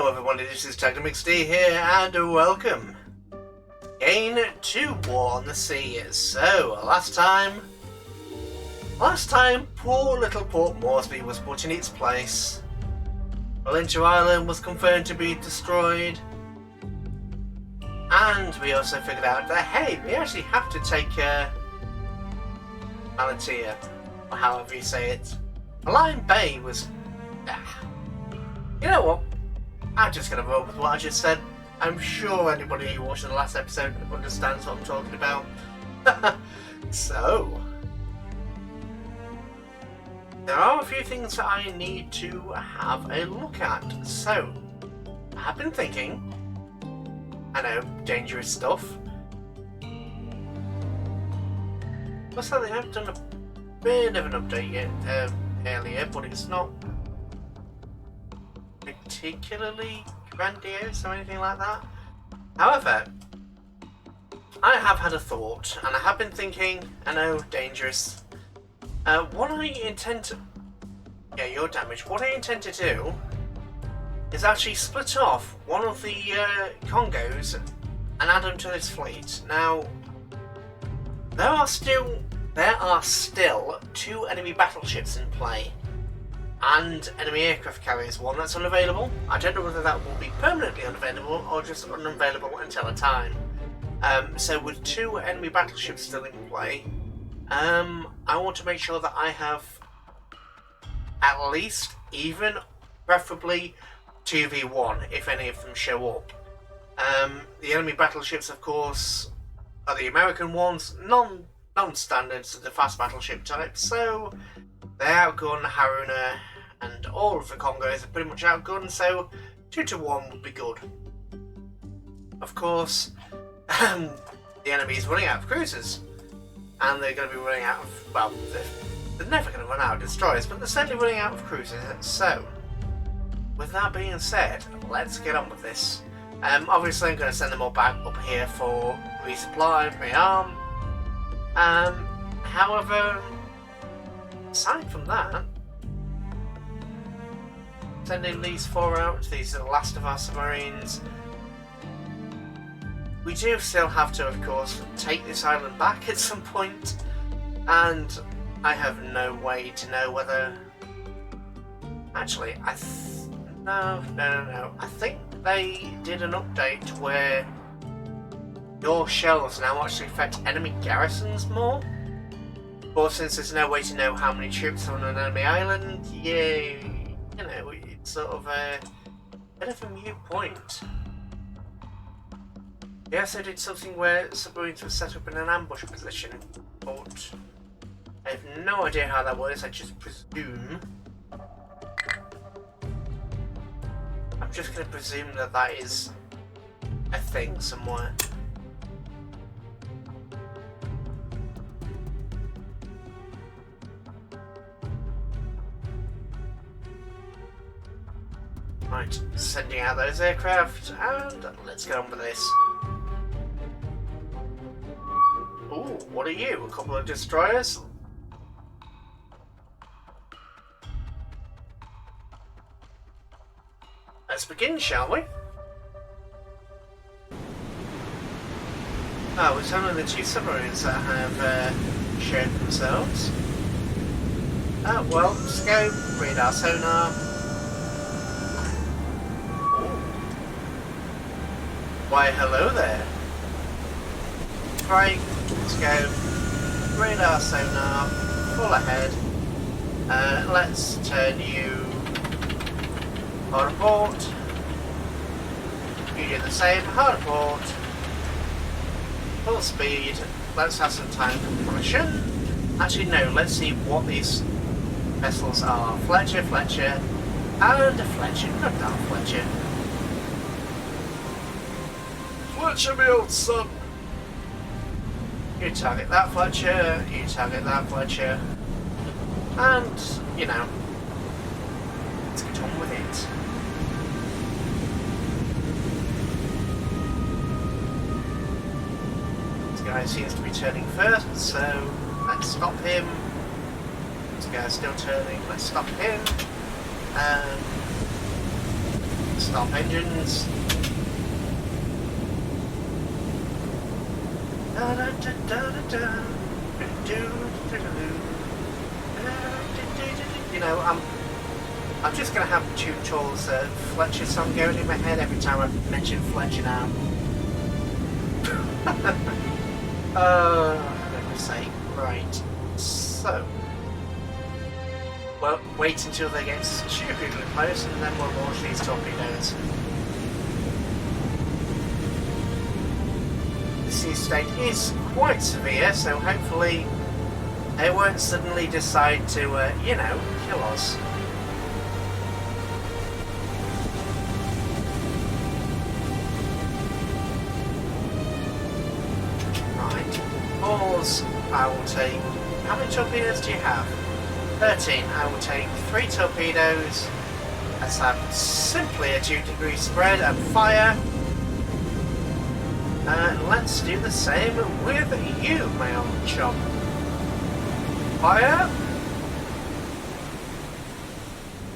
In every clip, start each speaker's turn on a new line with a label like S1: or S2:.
S1: Hello everybody, this is TechnoMixD here, and welcome again to War on the Sea. So, last time, poor little Port Moresby was put in its place. Fletchers Island was confirmed to be destroyed, and we also figured out that, hey, we actually have to take Malatia, or however you say it. Lion Bay was... You know what? I'm just going to roll with what I just said. I'm sure anybody who watched the last episode understands what I'm talking about. So, there are a few things that I need to have a look at. So, I have been thinking, I know, dangerous stuff. Looks like they have done a bit of an update yet, earlier, but it's not particularly grandiose or anything like that. However, I have had a thought, and I have been thinking, I know, dangerous. What I intend to... Yeah, you're damaged. What I intend to do is actually split off one of the Congos and add them to this fleet. Now, there are still 2 enemy battleships in play, and enemy aircraft carriers, one that's unavailable. I don't know whether that will be permanently unavailable or just unavailable until a time. So with 2 enemy battleships still in play, I want to make sure that I have at least even, preferably 2v1 if any of them show up. The enemy battleships, of course, are the American ones, non-standards, the fast battleship type, so they outgun Haruna, and all of the Congos are pretty much outgunned, so 2-1 would be good. Of course, the enemy is running out of cruisers, and they're going to be running out of, well, they're never going to run out of destroyers, but they're certainly running out of cruisers. So, with that being said, let's get on with this. Obviously I'm going to send them all back up here for resupply, rearm. However, aside from that, sending these 4 out, these are the last of our submarines. We do still have to, of course, take this island back at some point, and I have no way to know whether... Actually, no. I think they did an update where your shells now actually affect enemy garrisons more. But since there's no way to know how many troops are on an enemy island, yeah, you know, it's sort of a bit of a moot point. They also did something where submarines were set up in an ambush position, but I have no idea how that works. I just presume. I'm just going to presume that that is a thing somewhere. Right, sending out those aircraft, and let's get on with this. Ooh, what are you? A couple of destroyers? Let's begin, shall we? Oh, it's only the 2 submarines that have showed themselves. Oh, well, scope, radar, sonar. Why, hello there. Right, let's go. Radar, sonar, full ahead. Let's turn you hard port. You do the same, hard port. Full speed. Let's have some time compression. Actually, no, let's see what these vessels are. Fletcher, and a Fletcher, not that Fletcher. Fletcher, me old son. You target that Fletcher, you target that Fletcher, and, you know, let's get on with it. This guy seems to be turning first, so let's stop him. This guy's still turning, let's stop him. Stop engines. You know, I'm just going to have Tutor's Fletcher song going in my head every time I mention Fletcher now. For goodness sake. Right. So, well, wait until they get stupidly close and then we'll launch these torpedoes. The sea state is quite severe, so hopefully they won't suddenly decide to, you know, kill us. Right. Pause. I will take... How many torpedoes do you have? 13. I will take 3 torpedoes. Let's have simply a 2-degree spread and fire. And let's do the same with you, my old chum. Fire.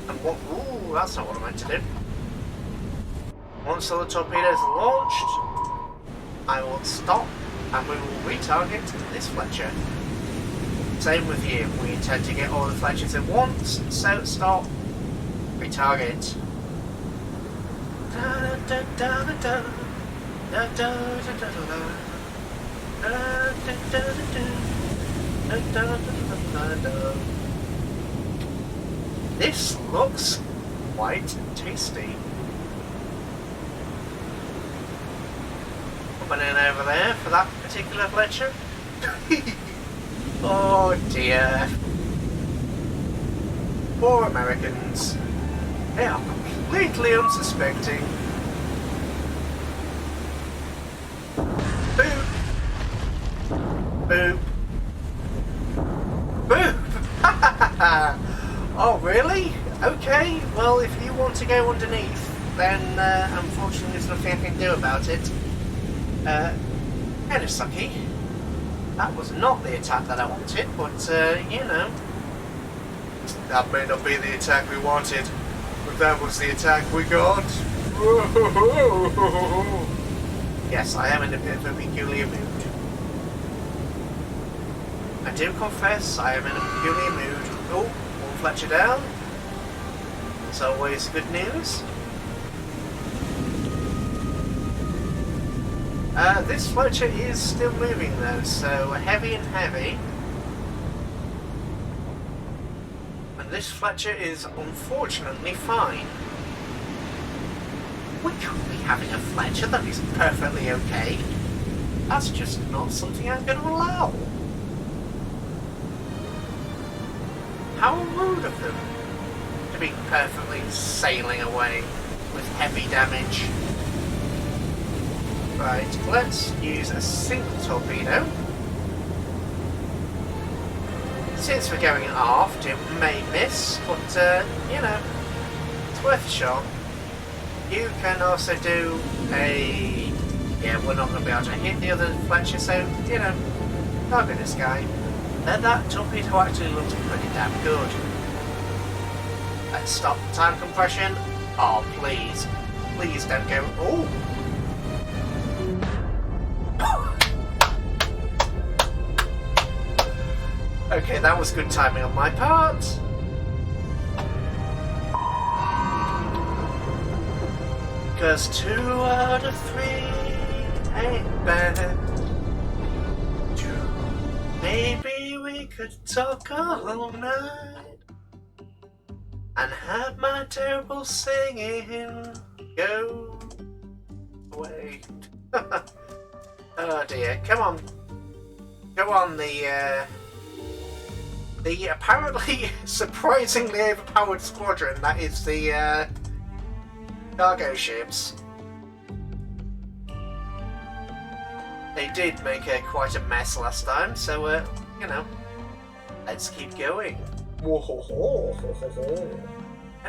S1: And what? Ooh, that's not what I meant to do. Once all the torpedoes are launched, I will stop and we will retarget this Fletcher. Same with you. We intend to get all the Fletchers at once, so stop, retarget. This looks quite tasty. Coming in over there for that particular Fletcher. Oh dear. Poor Americans. They are completely unsuspecting. Boop. Boop. Boop. Oh really? Okay, well if you want to go underneath, then unfortunately there's nothing I can do about it. Kind of sucky. That was not the attack that I wanted, but you know. That may not be the attack we wanted, but that was the attack we got. Yes, I am in a bit of a peculiar mood. I do confess I am in a peculiar mood. Oh, one Fletcher down. It's always good news. This Fletcher is still moving though, so heavy and heavy. And this Fletcher is unfortunately fine. We can't be having a Fletcher that is perfectly okay. That's just not something I'm going to allow. How rude of them to be perfectly sailing away with heavy damage. Right, let's use a single torpedo. Since we're going aft, it may miss, but you know, it's worth a shot. You can also do a... Yeah, we're not going to be able to hit the other Fletcher, so, you know, target this guy. That torpedo actually looks pretty damn good. Let's stop time compression. Oh, please. Please don't go... Oh! Okay, that was good timing on my part. Because 2 out of 3 ain't bad. Maybe we could talk all night and have my terrible singing go away. Oh dear, come on. Go on, the apparently surprisingly overpowered squadron that is the cargo ships. They did make quite a mess last time, so you know, let's keep going. I don't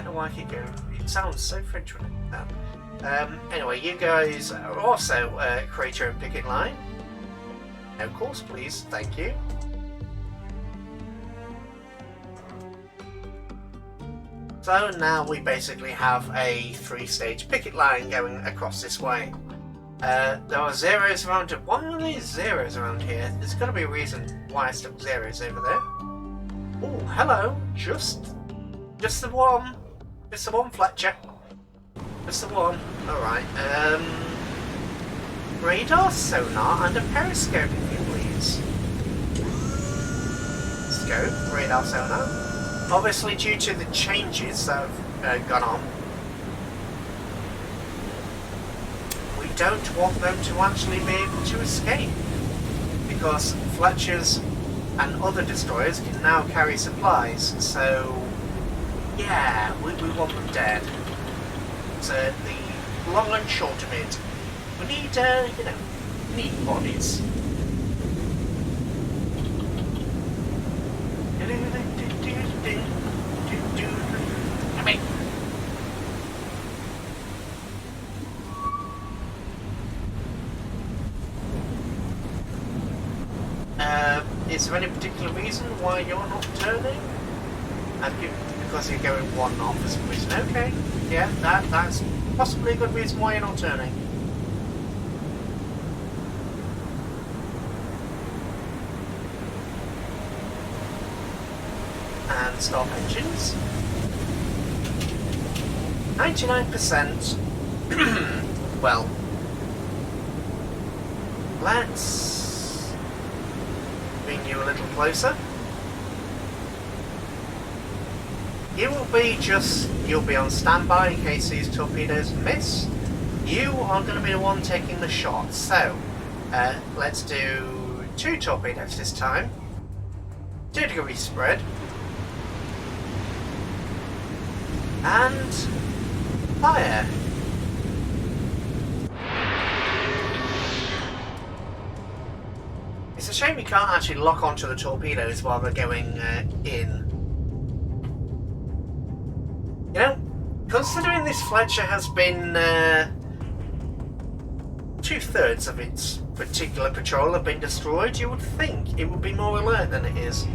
S1: know why I keep going. It sounds so French when I do that. Anyway, you guys are also create your own picket line. No course, please. Thank you. So now we basically have a 3-stage picket line going across this way. There are zeros around it. Why are there zeros around here? There's got to be a reason why I stuck zeros over there. Oh, hello. Just the one. Just the one, Fletcher. Just the one. Alright. Radar, sonar, and a periscope, if you please. Scope, radar, sonar. Obviously, due to the changes that have gone on, we don't want them to actually be able to escape, because Fletchers and other destroyers can now carry supplies, so yeah, we want them dead. So the long and short of it, we need, we need bodies. Is there any particular reason why you're not turning? Because you're going 1 knot for some reason. Okay, yeah, that's possibly a good reason why you're not turning. And stop engines. 99%. Well, let's bring you a little closer. You'll be on standby in case these torpedoes miss. You are going to be the one taking the shot. So, let's do 2 torpedoes this time. 2-degree spread. And fire. It's a shame you can't actually lock onto the torpedoes while they're going in. You know, considering this Fletcher has been 2/3 of its particular patrol have been destroyed, you would think it would be more alert than it is.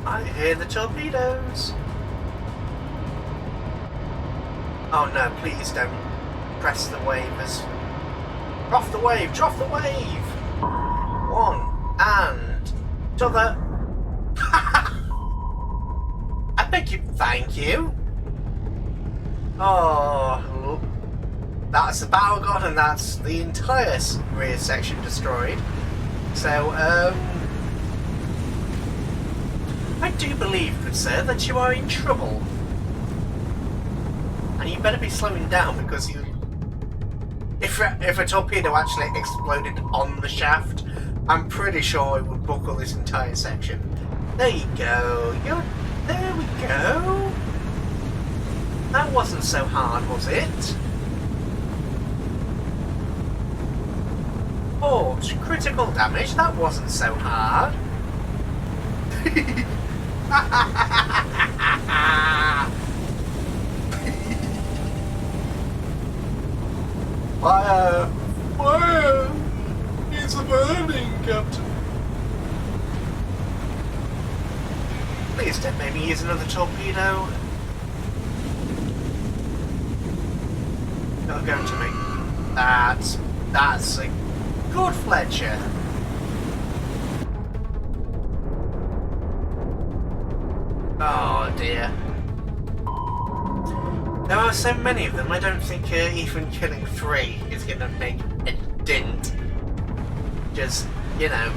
S1: I hear the torpedoes. Oh no, please don't press the wavers. Trough the wave, trough the wave! 1 and to the... I beg you, thank you. Oh, that's the battle god, and that's the entire rear section destroyed. So, I do believe, good sir, that you are in trouble. And you better be slowing down, because you... If a torpedo actually exploded on the shaft, I'm pretty sure it would buckle this entire section. There you go. There we go. That wasn't so hard, was it? Oh, critical damage. That wasn't so hard. Fire! Fire! It's burning, Captain. Please don't make me use another torpedo. It'll go to me. That's a good Fletcher. Oh dear. There are so many of them, I don't think even killing 3 is going to make a dent. Just, you know,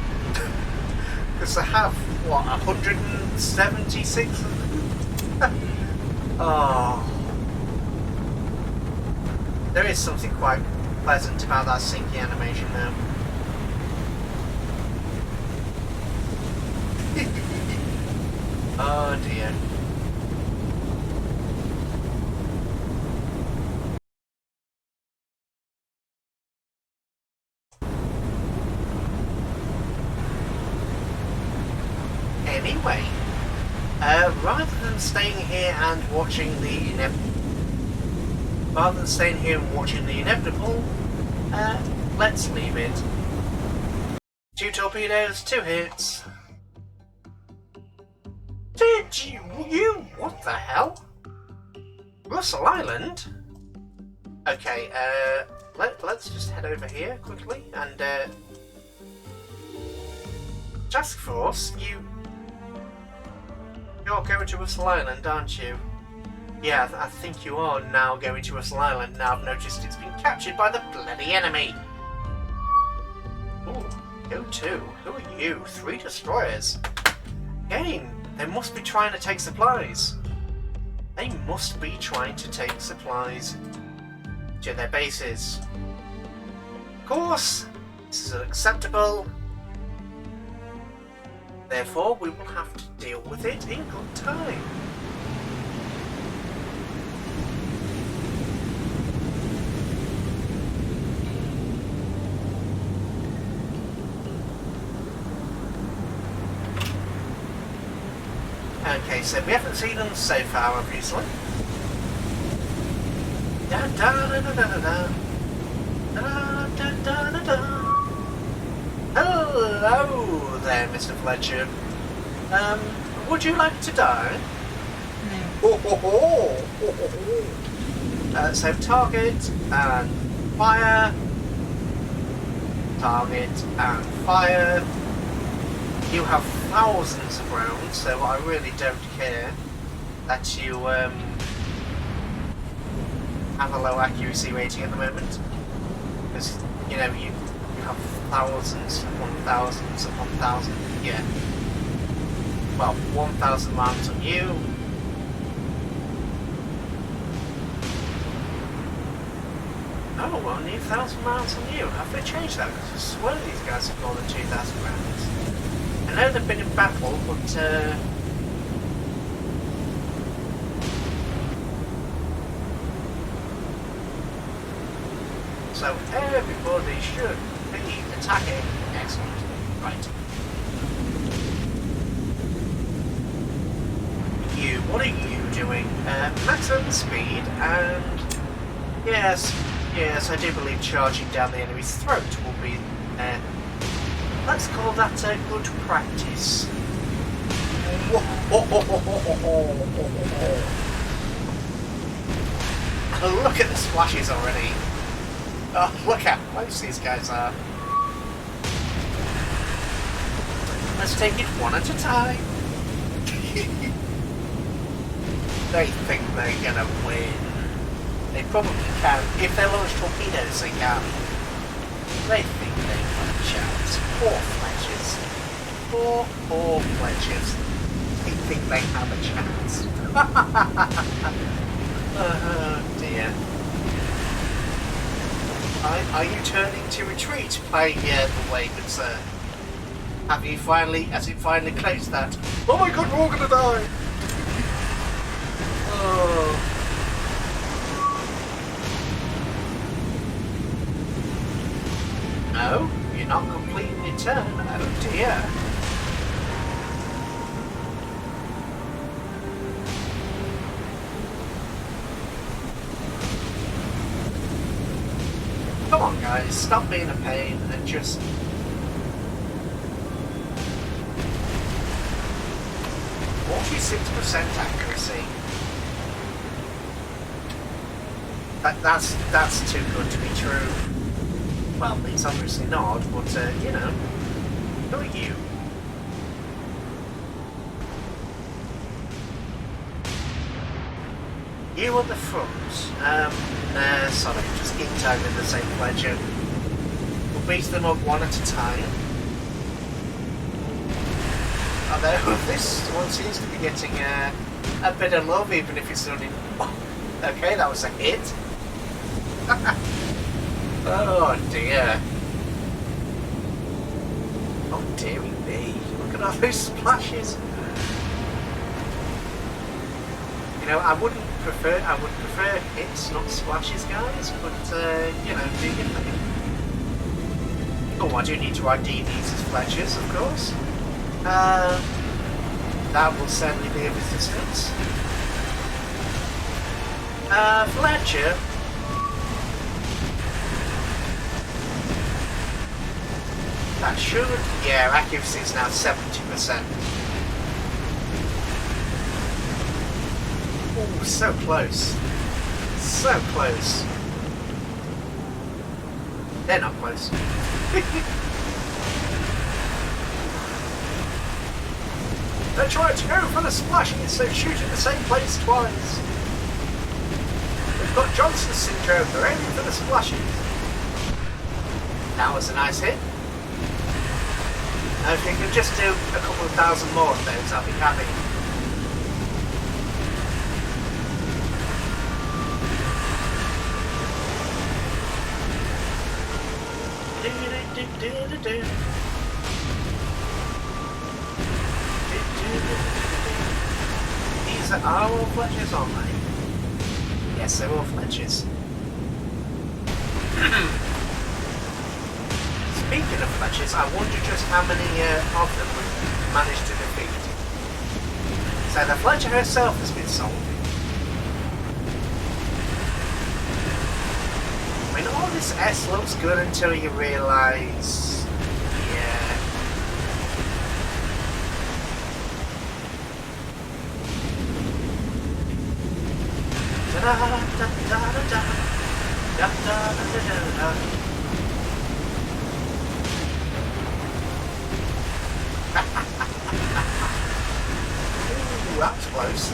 S1: because I have, what, 176 of them? Oh. There is something quite pleasant about that sinking animation now. Oh dear. anyway. Rather than staying here and watching the inevitable, let's leave it. 2 torpedoes, 2 hits. Did you? What the hell? Russell Island? Okay, let's just head over here quickly and Task Force, you're going to Russell Island, aren't you? Yeah, I think you are now going to Russell Island. Now I've noticed it's been captured by the bloody enemy. Ooh, go to. Who are you? 3 destroyers. Game, they must be trying to take supplies. They must be trying to take supplies to their bases. Of course, this is unacceptable. Therefore, we will have to deal with it in good time. Okay, so we haven't seen them so far, obviously. Da da da da da da da da da da da. Hello there, Mr. Fletcher. Would you like to die? No. So target and fire. Target and fire. You have thousands of rounds, so I really don't care that you have a low accuracy rating at the moment, because you know you have thousands upon thousands upon thousands. Yeah. Well, 1,000 rounds on you. Oh, well, only 1,000 rounds on you. Have they changed that? Because I swear these guys have more than 2,000 rounds. I know they've been in battle, but so everybody should be attacking. Excellent. Right. You, what are you doing? Maximum speed and yes, I do believe charging down the enemy's throat will be let's call that good practice. Look at the splashes already. Oh, look how close these guys are. Let's take it one at a time. They think they're gonna win. They probably can. If they launch torpedoes, they can. They think they've got a chance. Poor Fletchers. Poor Fletchers. They think they have a chance. Oh dear. Are you turning to retreat by the way, good sir? Has it finally closed that? Oh my god, we're all gonna die! Oh. No, you're not completing your turn. Oh dear. Come on guys, stop being a pain and just... .46% accuracy. That's too good to be true. Well, it's obviously not, but you know, who are you? You at the front. Sorry, just keep tagging the same Fletcher. We'll beat them up one at a time. Although this one seems to be getting a bit of love, even if it's only... Oh, okay, that was a hit. Oh dear. Oh dearie me. Look at all those splashes. You know, I would prefer hits, not splashes, guys, but you know, do your thing. Oh, I do need to ID these as Fletchers, of course. that will certainly be of assistance. Fletcher. That should, yeah, accuracy is now 70%. Oh, so close. So close. They're not close. They're trying to go for the splashes, so shoot in the same place twice. We've got Johnson's syndrome, they're aiming for the splashes. That was a nice hit. Now if you can just do a couple of thousand more of those, I'll be happy. These are all Fletchers, aren't they? Yes, they're all Fletchers. Speaking of Fletchers, I wonder just how many of them we've managed to defeat. So the Fletcher herself has been solved. I mean, all this S looks good until you realise... yeah. Da-da-da-da-da-da. Da-da-da-da-da-da. Ooh, that was close.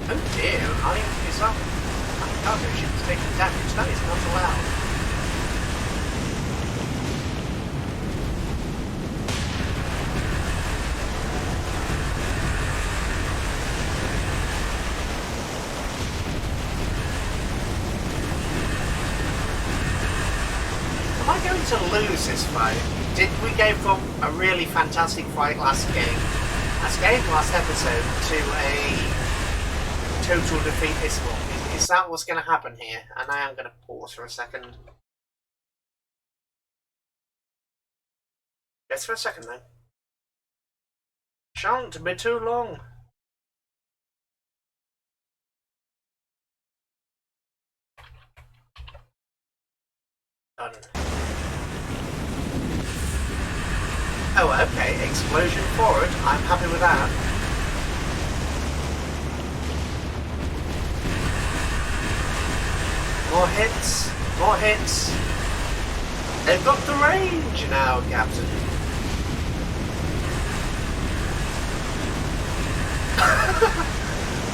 S1: Oh dear, I is up. My cargo ship is taking damage. That is not allowed. Am I going to lose this fight? Did we go from a really fantastic fight last episode, to a total defeat this one? Is that what's going to happen here? And I am going to pause for a second. Just for a second then. Shan't be too long. Done. Oh, okay, explosion forward. I'm happy with that. More hits, more hits. They've got the range now, Captain.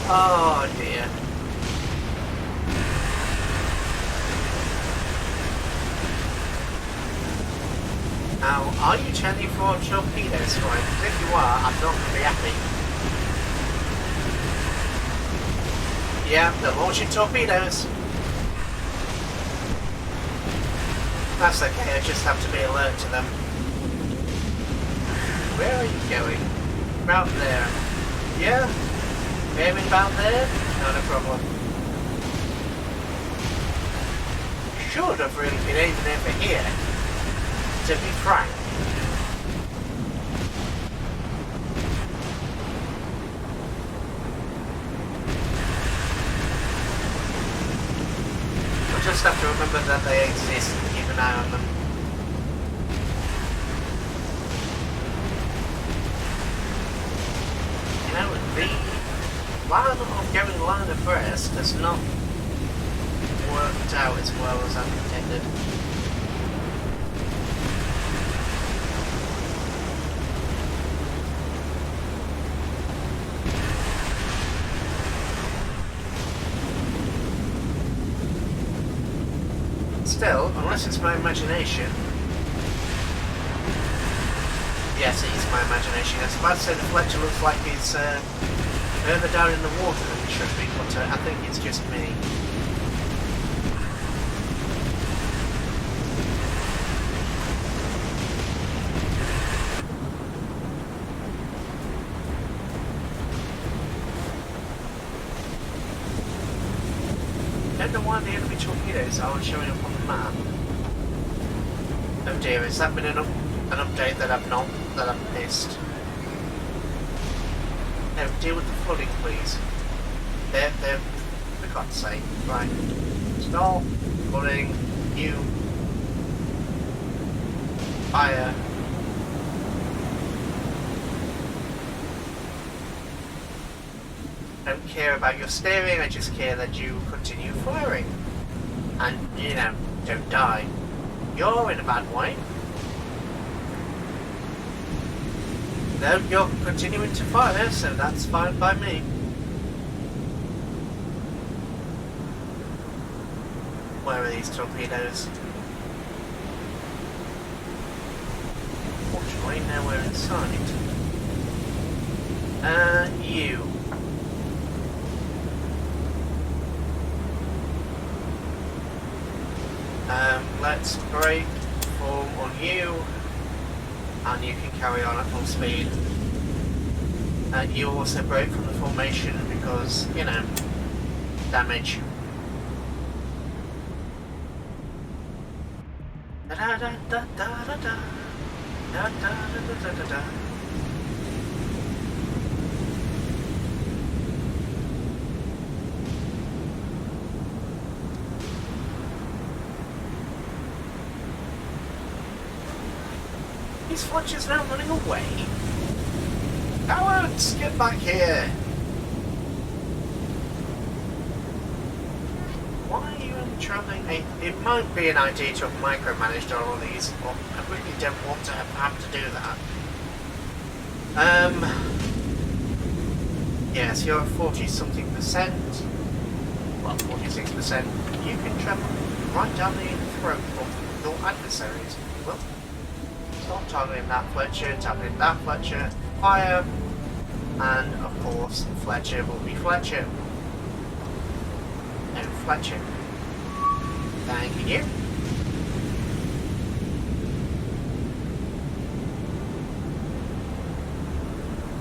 S1: Oh dear. Now, are you turning for torpedoes for it? If you are, I'm not going to be happy. Yeah, they're launching torpedoes. That's okay, I just have to be alert to them. Where are you going? About there. Yeah? Aiming about there? Not a problem. Should have really been aiming over here, to be frank. I'll just have to remember that they exist and keep an eye on them. You know, the plan of going line abreast has not worked out as well as I intended. Still, unless it's my imagination. Yes, it is my imagination. I was about to say the Fletcher looks like he's further down in the water than he should be, but I think it's just me. I don't know why the enemy torpedoes aren't showing up on the map. Oh dear, has that been enough? an update that I've missed. No, deal with the flooding, please. They're for God's sake. Right. Stop. Flooding. You. Fire. I don't care about your steering, I just care that you continue firing. And, you know, don't die. You're in a bad way. No, you're continuing to fire, so that's fine by me. Where are these torpedoes? Fortunately, now we're inside. You. Let's brake, form on you, and you can carry on at full speed. You also brake from the formation because, you know, damage. Da da da da da da da da da da da. These Fletchers now running away. Cowards, get back here! Why are you travelling? It might be an idea to have micromanaged all of these, but I really don't want to have to do that. Yes, you're at 40-something%. Well, 46%. You can travel right down the throat of your adversaries. Well, stop targeting that Fletcher, targeting that Fletcher, fire, and of course Fletcher will be Fletcher. No Fletcher. Thank you.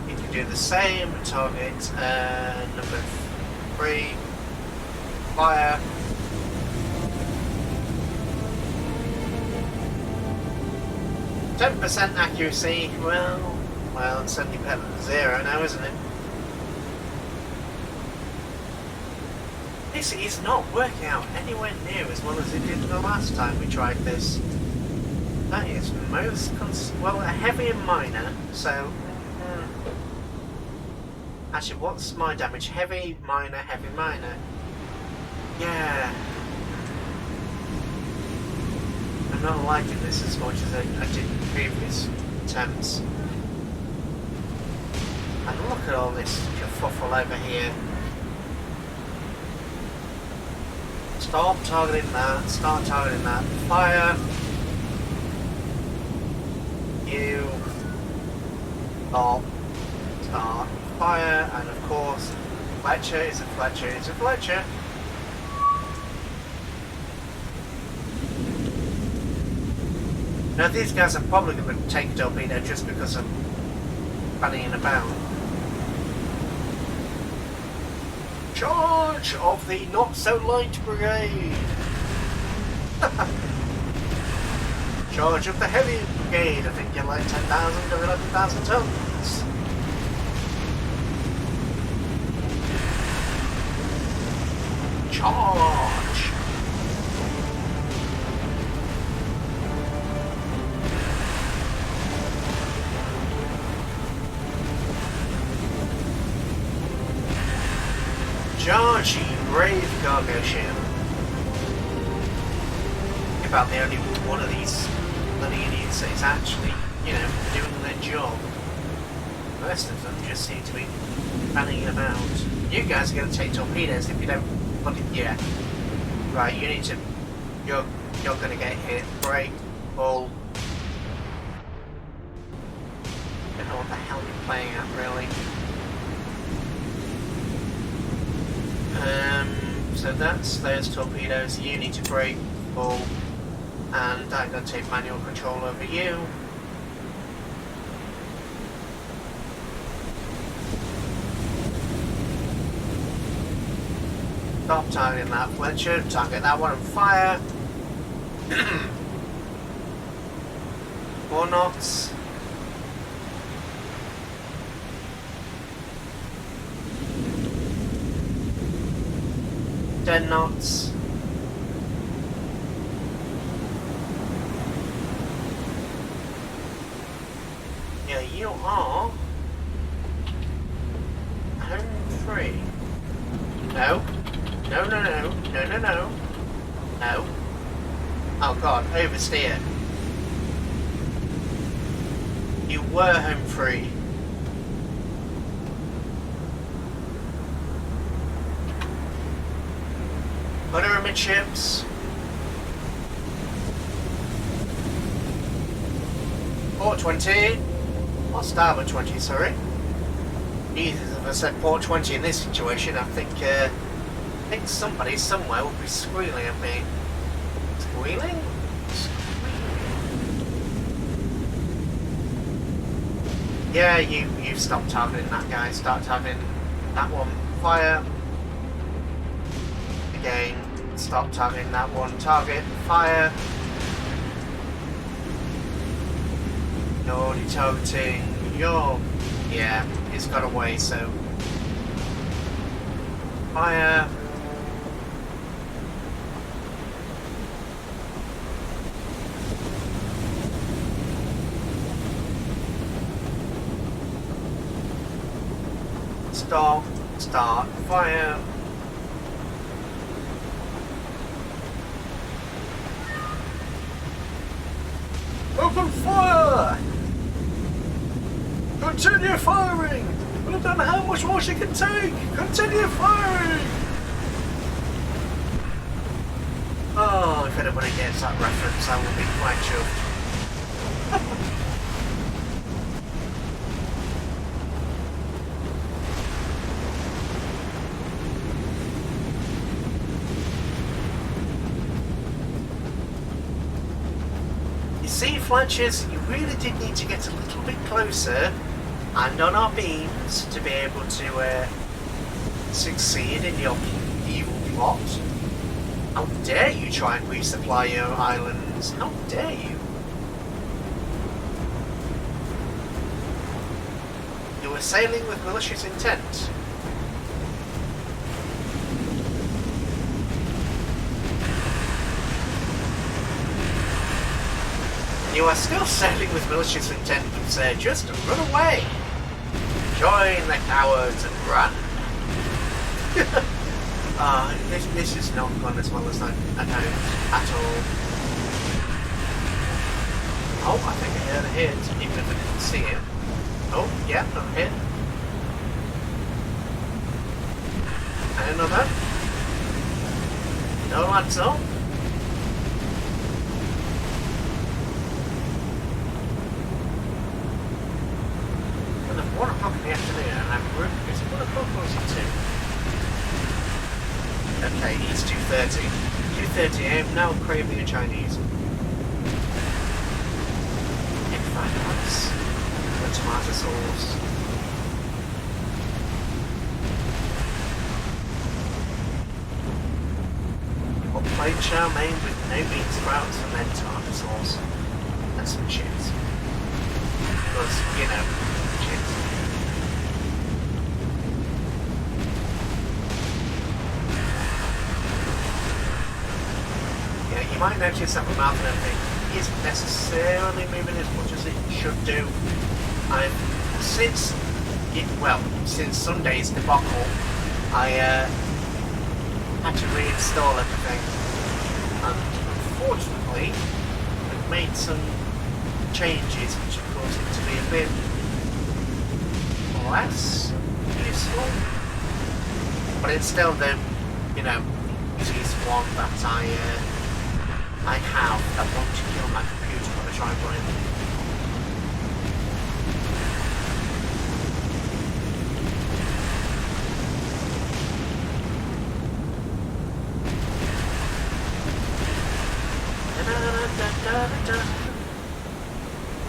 S1: You can do the same, target number 3, fire. %% accuracy, well, it's certainly better than 0 now, isn't it? This is not working out anywhere near as well as it did the last time we tried this. That is well, a heavy and minor, so... Actually, what's my damage? Heavy, minor, heavy, minor. Yeah. I'm not liking this as much as I did in previous attempts. And look at all this kerfuffle over here. Stop targeting that, start targeting that. Fire. You. Stop. Start. Fire. And of course, Fletcher is a Fletcher is a Fletcher. Now these guys are probably going to take a torpedo just because I'm fannying about. Charge of the not-so-light brigade! Charge of the heavy brigade! I think you're like 10,000 or 11,000 tons. Charge! Charge, you brave cargo ship. About the only one of these bloody idiots that is actually, you know, doing their job. The rest of them just seem to be fanning about. You guys are going to take torpedoes if you don't put it. Yeah. Right, you need to. You're going to get hit. Brake. Pull. Don't know what the hell you're playing at, really. So that's those torpedoes. You need to brake, pull, and I'm going to take manual control over you. Stop targeting that Fletcher, target that one and fire. 4 knots. Ten knots. Yeah, you are home free. No. No, no, no. No, no, no. No. Oh god, oversteer. You were home free. Rudder amidships. Port 20. Or starboard 20, sorry. Either of us said port 20 in this situation. I think somebody somewhere will be squealing at me. Squealing? Yeah, you stop targeting that guy. Start targeting that one. Fire. Again. Stop targeting that one. Target. Fire. You're already targeting. Yeah, it's got away, so. Fire. Stop. Start. Fire. Open fire! Continue firing! I don't know how much more she can take! Continue firing! Oh, if anybody gets that reference, I will be quite chuffed. You see, Fletchers, you really did need to get a little bit closer and on our beams to be able to succeed in your evil plot. How dare you try and resupply your islands? How dare you? You were sailing with malicious intent. You are still sailing with malicious intent, but say just run away. Join the cowards and run. This is not gone as well as I hoped at all. Oh, I think I heard a hit, even if I didn't see it. Oh, yeah, another hit. And another. No, that's all. And at 1 o'clock in the afternoon, and I'm room. Is it 1 o'clock or is it 2? Okay, it's 2:30. 2:30 AM, now craving a Chinese. Egg fried rice with tomato sauce. Or plain chow mein with no bean sprouts and then tomato sauce. And some chips. Because, you know, chips. You might notice that my mouth and everything isn't necessarily moving as much as it should do. Since Sunday's debacle, I had to reinstall everything, and unfortunately, I've made some changes which have caused it to be a bit less useful. But it's still the, easiest one that I have that won't kill my computer when I try running.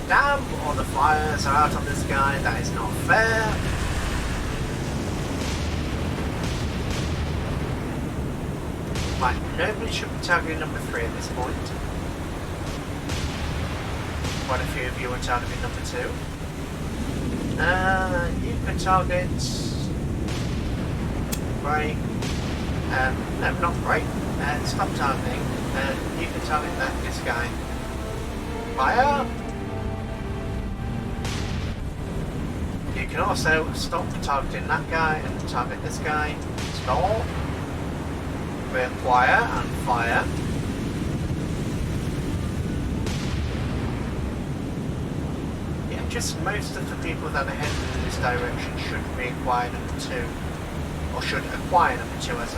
S1: Damn, all the fires are out on this guy, that is not fair. Right, nobody should be targeting number 3 at this point. quite a few of you are targeting number 2. You can target... Break. No, not break. Stop targeting. You can target this guy. Fire! You can also stop targeting that guy and target this guy. Stop. Reacquire and fire. Yeah, just most of the people that are heading in this direction should reacquire number 2. Or should acquire number 2 as a...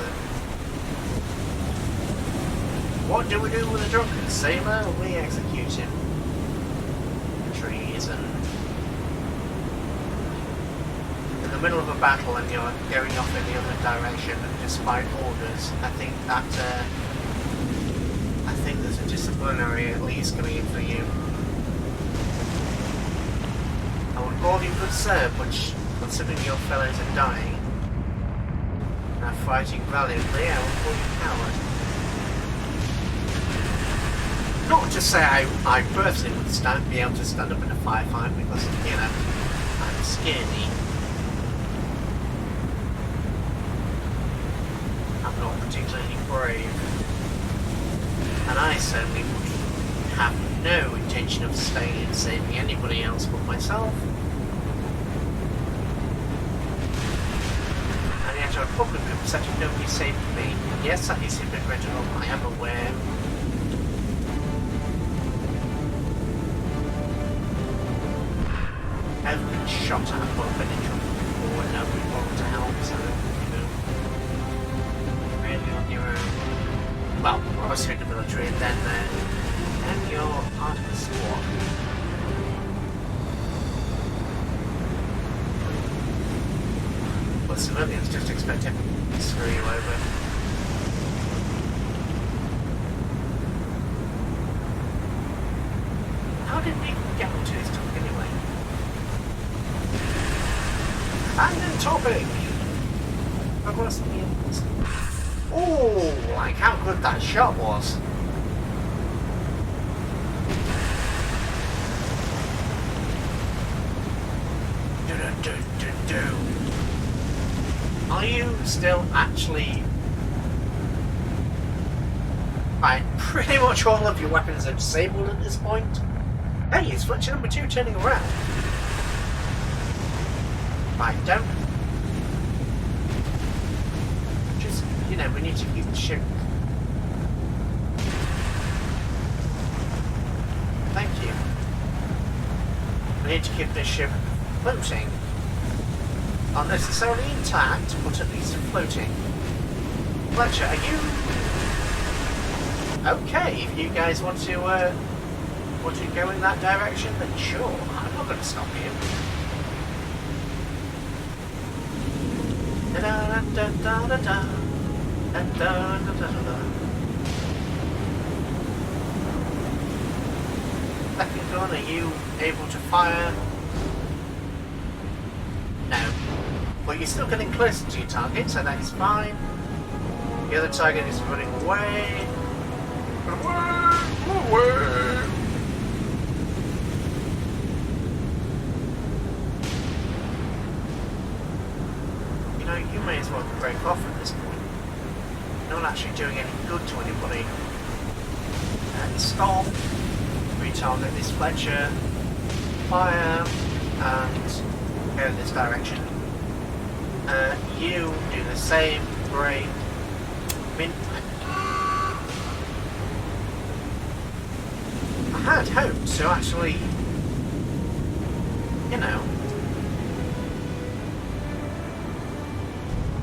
S1: What do we do with a drunken sailor? We execute him. Treason. In the middle of a battle and you're going off in the other direction despite orders, I think there's a disciplinary at least coming in for you. I would call you good sir, but considering your fellows are dying and are fighting valiantly, I will call you coward. Not to say I personally would be able to stand up in a firefight because, you know, I'm scaredy. I'm not particularly brave. And I certainly would have no intention of staying and saving anybody else but myself. And yet I would probably be upset if nobody saved me. And yes, that is hypocritical, I am aware. I've been shot at, but I've been in trouble before and nobody wanted to help, so, you know, really on your own. Well, obviously in the military, and then you're part of the squad. But civilians just expect everyone to screw you over. How did we get onto this topic anyway? Abandoned topic! Oh, like how good that shot was. Are you still actually... Right, pretty much all of your weapons are disabled at this point. Hey, it's Fletcher number 2 turning around. Right, don't... Just, you know, we need to keep the ship... Thank you. We need to keep this ship floating. Not necessarily intact, but at least floating. Fletcher, are you... Okay, if you guys want to go in that direction, then sure, I'm not going to stop you. Second gun, are you able to fire? No. Well, you're still getting closer to your target, so that is fine. The other target is running away. Away! You know, you may as well break off at this point. You're not actually doing any good to anybody. And stop. Retarget this Fletcher. Fire. And go in this direction. You do the same. Great. I had hoped to actually, you know...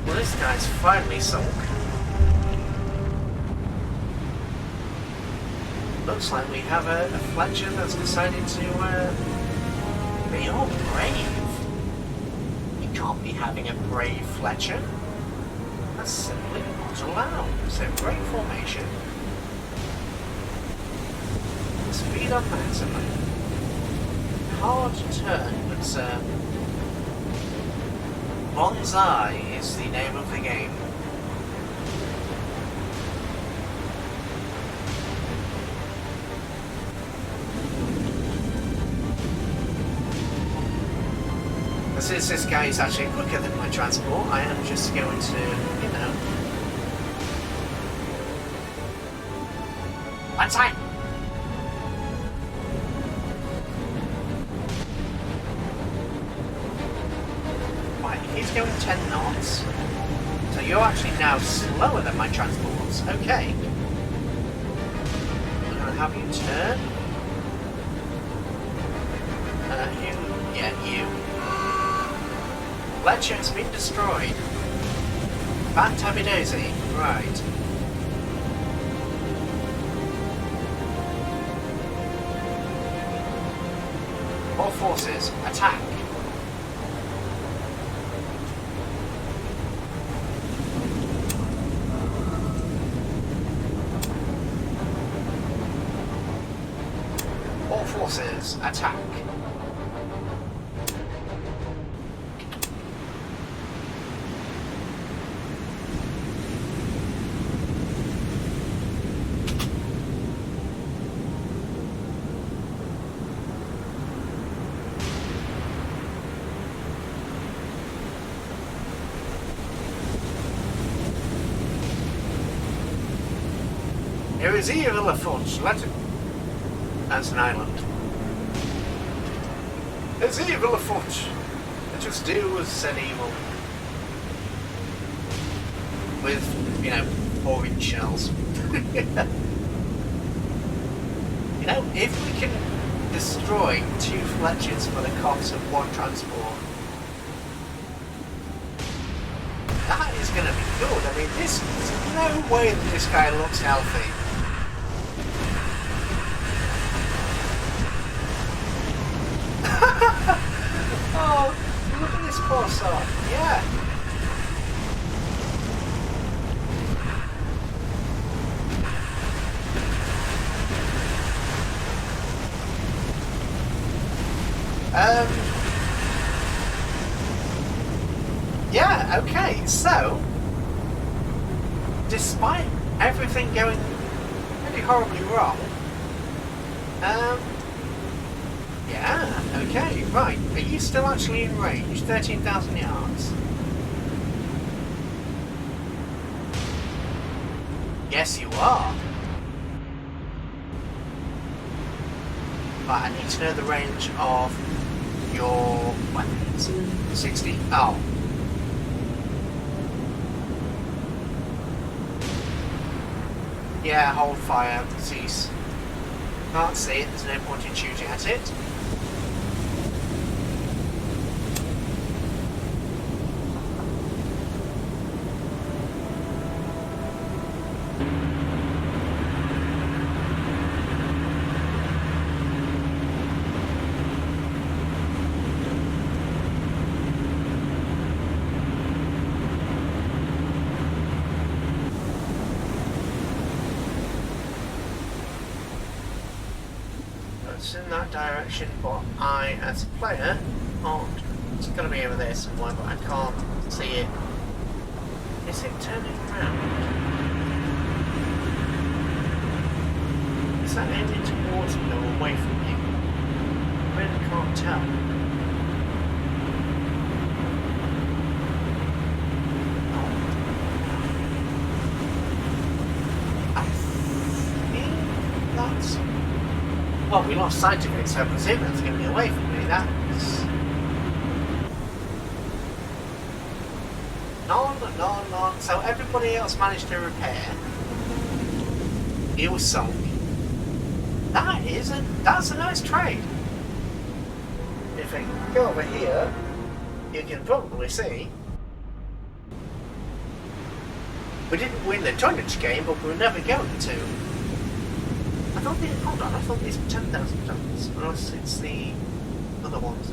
S1: Well, this guy's finally sunk. Looks like we have a Fletcher that's decided to be all brave. You can't be having a brave Fletcher. That's simply not allowed. So, great formation. Speed on maximum. Hard to turn, but Bonsai is the name of the game. since this guy is actually quicker than my transport, I am just going to, you know... Attack! Right, he's going 10 knots. So you're actually now slower than my transports. Okay. I'm going to have you turn. You. Fletcher has been destroyed. Bad tabby daisy. Right. All forces, attack. All forces, attack. There is evil afoot. That's an island. There's evil afoot. Let us do as said evil. With, you know, orange shells. You know, if we can destroy 2 Fletchers for the cost of 1 transport, that is going to be good. I mean, there's no way that this guy looks healthy. Oh, look at this poor sod. Yeah. Yeah, okay, so despite everything going really horribly wrong, yeah, okay, right. Are you still actually in range? 13,000 yards. Yes, you are. Right, I need to know the range of your weapons. 60. Oh. Yeah, hold fire, cease. Can't see it, there's no point in shooting at it. In that direction, but I, as a player, aren't. It's going to be over there somewhere, but I can't see it. Is it turning around? Is that heading towards me or away from me? I really can't tell. I think that's... Well, we lost sight of it, so I presume that's going to be away from me. That's... No. So everybody else managed to repair. He was sunk. That's a nice trade. If I go over here, you can probably see. We didn't win the tonnage game, but we were never going to. Hold on, I thought these were 10,000 tons. Unless it's the other ones.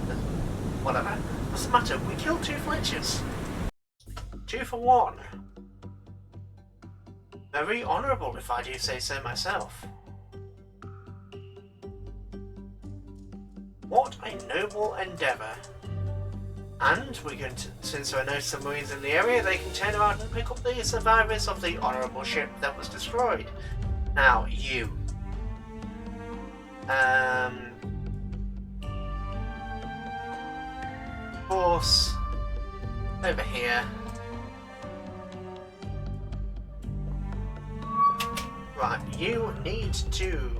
S1: Whatever. What's the matter? We killed 2 Fletchers. 2 for 1. Very honourable, if I do say so myself. What a noble endeavour. And we can, since there are no submarines in the area, they can turn around and pick up the survivors of the honourable ship that was destroyed. Now, you. course, over here. Right, you need to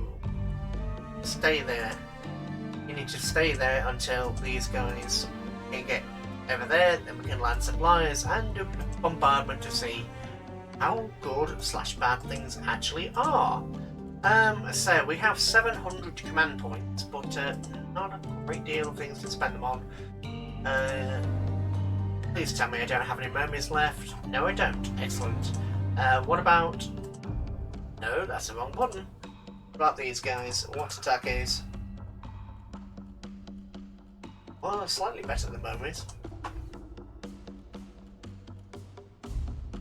S1: stay there. You need to stay there until these guys can get over there, then we can land supplies and do bombardment to see how good / bad things actually are. So we have 700 command points, but not a great deal of things to spend them on. Please tell me I don't have any mummies left. No, I don't. Excellent. What about... No, that's the wrong button. What about these guys? What attack is? Well, slightly better at the moment.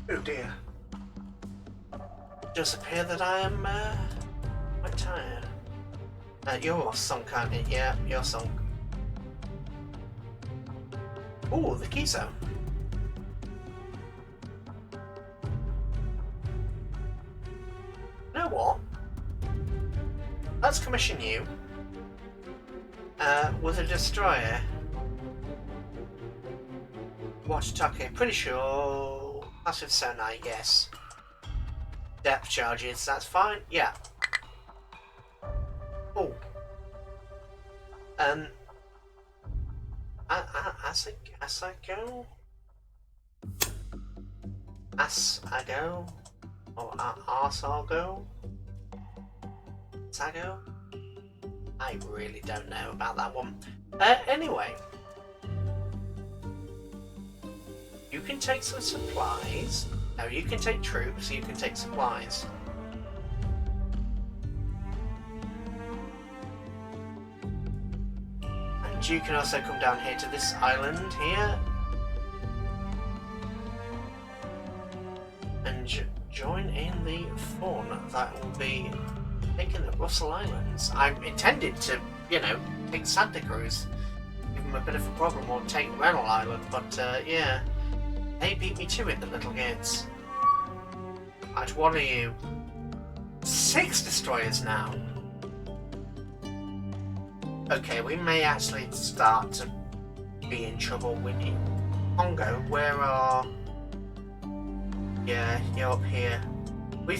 S1: Oh dear. It does appear that I am quite tired. You're sunk, aren't you? Yeah, you're sunk. Oh, the key zone. You know what? Let's commission you with a destroyer. Watch attack. Pretty sure passive sonar, yes. Depth charges, that's fine. Yeah. Oh. As I go, or as I'll go, Sago. I really don't know about that one. Anyway, you can take some supplies. No, you can take troops. You can take supplies. And you can also come down here to this island here and join in the fun that will be taking the Russell Islands. I intended to, you know, take Santa Cruz, give them a bit of a problem, or take Rennell Island, but yeah, they beat me to it, the little kids. Right, what are you? 6 destroyers now. Okay, we may actually start to be in trouble. We need Congo. Where are? Yeah, you're up here. We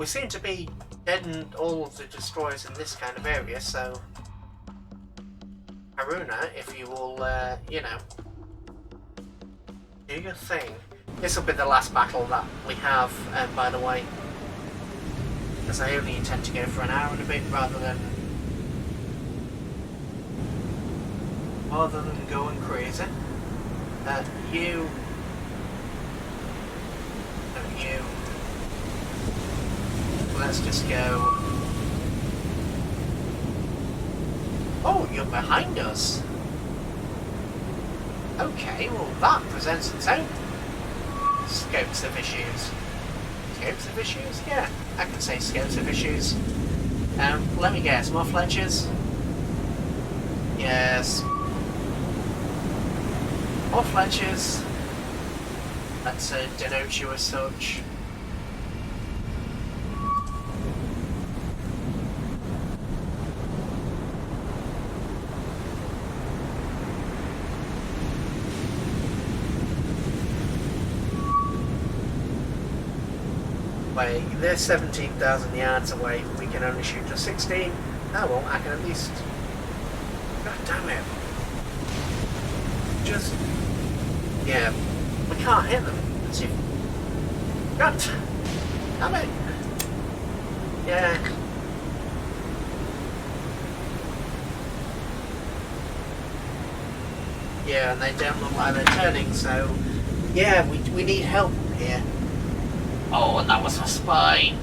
S1: seem to be deadening all of the destroyers in this kind of area. So, Haruna, if you will, you know, do your thing. This will be the last battle that we have, by the way, because I only intend to go for an hour and a bit rather than going crazy. You. Let's just go. Oh, you're behind us. Okay, well that presents its own scopes of issues. Scopes of issues? Yeah, I can say scopes of issues. Let me guess, more Fletchers? Yes. More Fletchers. Let's denote you as such. Wait, they're 17,000 yards away. We can only shoot to 16. Oh well, I can at least. God damn it! Just yeah, we can't hit them. Let's see. God damn it! Yeah. Yeah, and they don't look like they're turning. So yeah, we need help here. Oh, and that was a spy.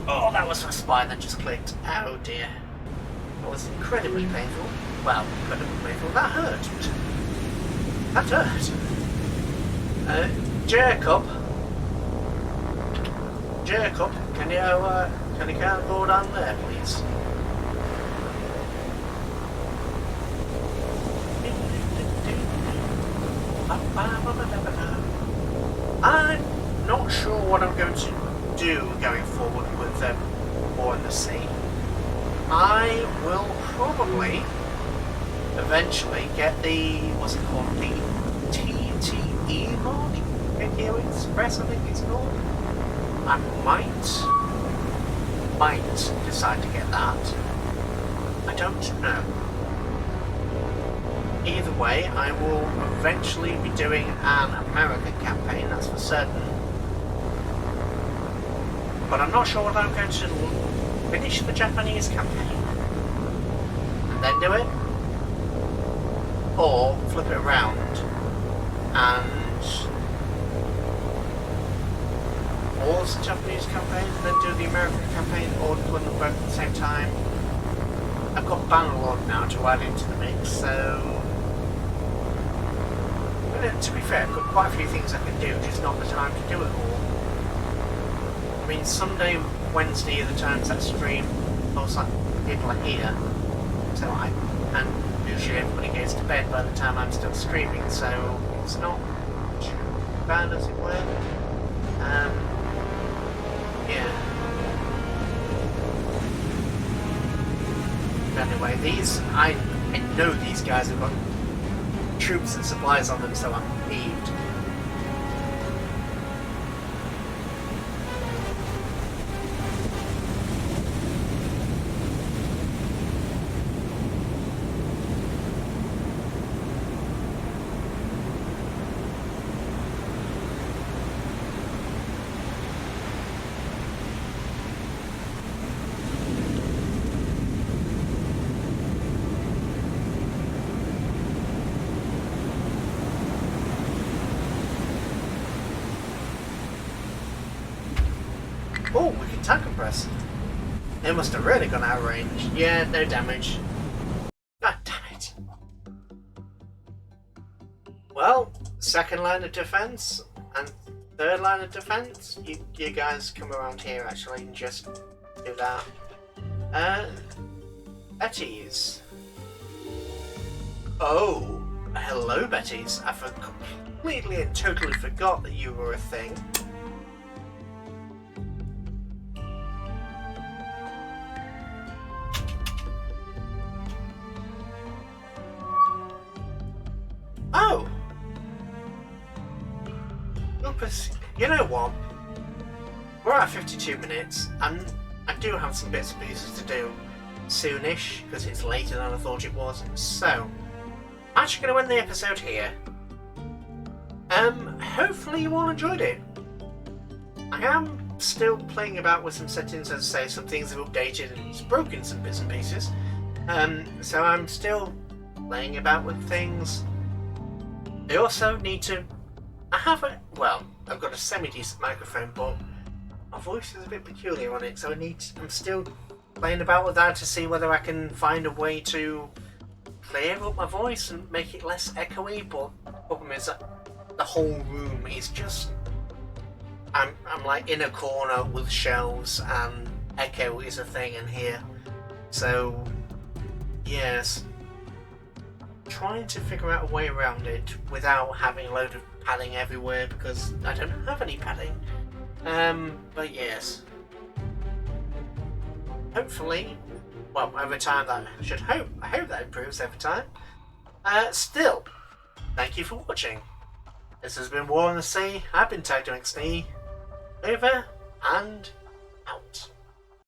S1: Oh, that was a spy that just clicked. Oh dear. That was incredibly painful. Well, incredibly painful. That hurt. That hurt. Jacob, can you go down there, please? I'm not sure what I'm going to do going forward with On The Sea. I will probably eventually get the, what's it called, the TTE mod? Tokyo Express, I think it's called. I might decide to get that. I don't know. Either way, I will eventually be doing an American campaign, that's for certain. But I'm not sure whether I'm going to finish the Japanese campaign and then do it, or flip it around and pause the Japanese campaign and then do the American campaign, or do them both at the same time. I've got Bannerlord now to add into the mix, so to be fair, I've got quite a few things I can do, just not the time to do it all. I mean, Sunday, Wednesday are the times that stream, most like people are here, so and usually everybody goes to bed by the time I'm still streaming, so it's not too bad, as it were. Yeah. But anyway, these, I know these guys have got troops and supplies on them, so I'm peeved. Oh, we can tank compress. It must have really gone out of range. Yeah, no damage. Ah, damn it. Well, second line of defense and third line of defense. You guys come around here actually and just do that. Betty's. Oh, hello, Betty's. I completely and totally forgot that you were a thing. Oh! Lupus, you know what? We're at 52 minutes, and I do have some bits and pieces to do soonish, because it's later than I thought it was, so I'm actually going to end the episode here. Hopefully you all enjoyed it. I am still playing about with some settings, as I say, some things have updated and it's broken some bits and pieces. So I'm still playing about with things. I also need to, I've got a semi-decent microphone, but my voice is a bit peculiar on it, so I'm still playing about with that to see whether I can find a way to clear up my voice and make it less echoey, but the problem is that the whole room is just, I'm like in a corner with shelves and echo is a thing in here, so yes. Trying to figure out a way around it without having a load of padding everywhere, because I don't have any padding. But yes. Hopefully, well, over time I hope that improves over time. Still, thank you for watching. This has been War on the Sea. I've been TagDoXD. Over and